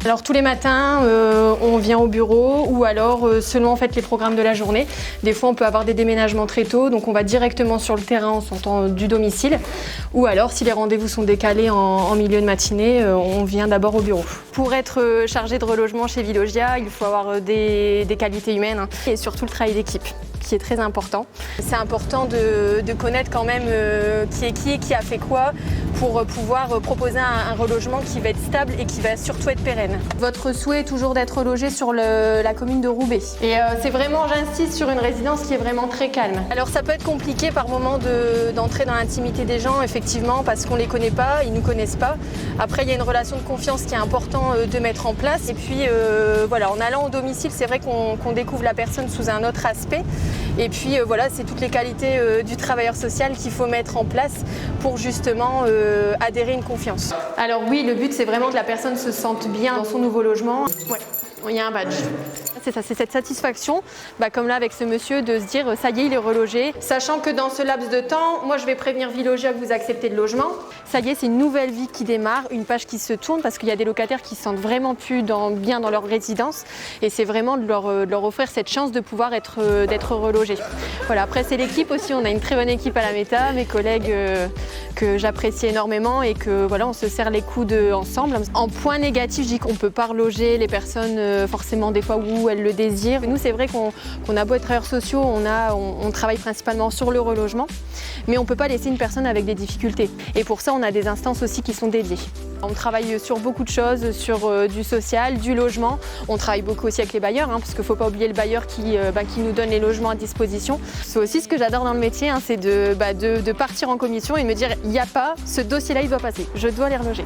Alors tous les matins, on vient au bureau ou alors selon en fait les programmes de la journée. Des fois, on peut avoir des déménagements très tôt, donc on va directement sur le terrain en sortant du domicile. Ou alors, si les rendez-vous sont décalés en milieu de matinée, on vient d'abord au bureau. Pour être chargé de relogement chez Vilogia, il faut avoir des qualités humaines et surtout le travail d'équipe, qui est très important. C'est important de connaître quand même qui est qui et qui a fait quoi pour pouvoir proposer un relogement qui va être stable et qui va surtout être pérenne. Votre souhait est toujours d'être logé sur la commune de Roubaix. Et c'est vraiment, j'insiste, sur une résidence qui est vraiment très calme. Alors ça peut être compliqué par moment d'entrer dans l'intimité des gens, effectivement, parce qu'on ne les connaît pas, ils ne nous connaissent pas. Après, il y a une relation de confiance qui est important de mettre en place. Et puis voilà, en allant au domicile, c'est vrai qu'on découvre la personne sous un autre aspect. Et puis voilà, c'est toutes les qualités du travailleur social qu'il faut mettre en place pour justement adhérer une confiance. Alors oui, le but c'est vraiment que la personne se sente bien dans son nouveau logement. Ouais, il y a un badge. C'est ça, c'est cette satisfaction, comme là avec ce monsieur, de se dire ça y est, il est relogé. Sachant que dans ce laps de temps, moi je vais prévenir Vilogia que vous acceptez le logement. Ça y est, c'est une nouvelle vie qui démarre, une page qui se tourne parce qu'il y a des locataires qui se sentent vraiment plus bien dans leur résidence. Et c'est vraiment de leur offrir cette chance de pouvoir d'être relogés. Voilà, après c'est l'équipe aussi, on a une très bonne équipe à la Méta, mes collègues que j'apprécie énormément et que voilà, on se serre les coudes ensemble. En point négatif, je dis qu'on ne peut pas reloger les personnes forcément des fois où elles le désirent. Nous, c'est vrai qu'on a beau être travailleurs sociaux, on travaille principalement sur le relogement, mais on ne peut pas laisser une personne avec des difficultés. Et pour ça, on a des instances aussi qui sont dédiées. On travaille sur beaucoup de choses, sur du social, du logement. On travaille beaucoup aussi avec les bailleurs, parce qu'il ne faut pas oublier le bailleur qui nous donne les logements à disposition. C'est aussi ce que j'adore dans le métier, c'est de partir en commission et de me dire il n'y a pas, ce dossier-là, il doit passer, je dois les reloger.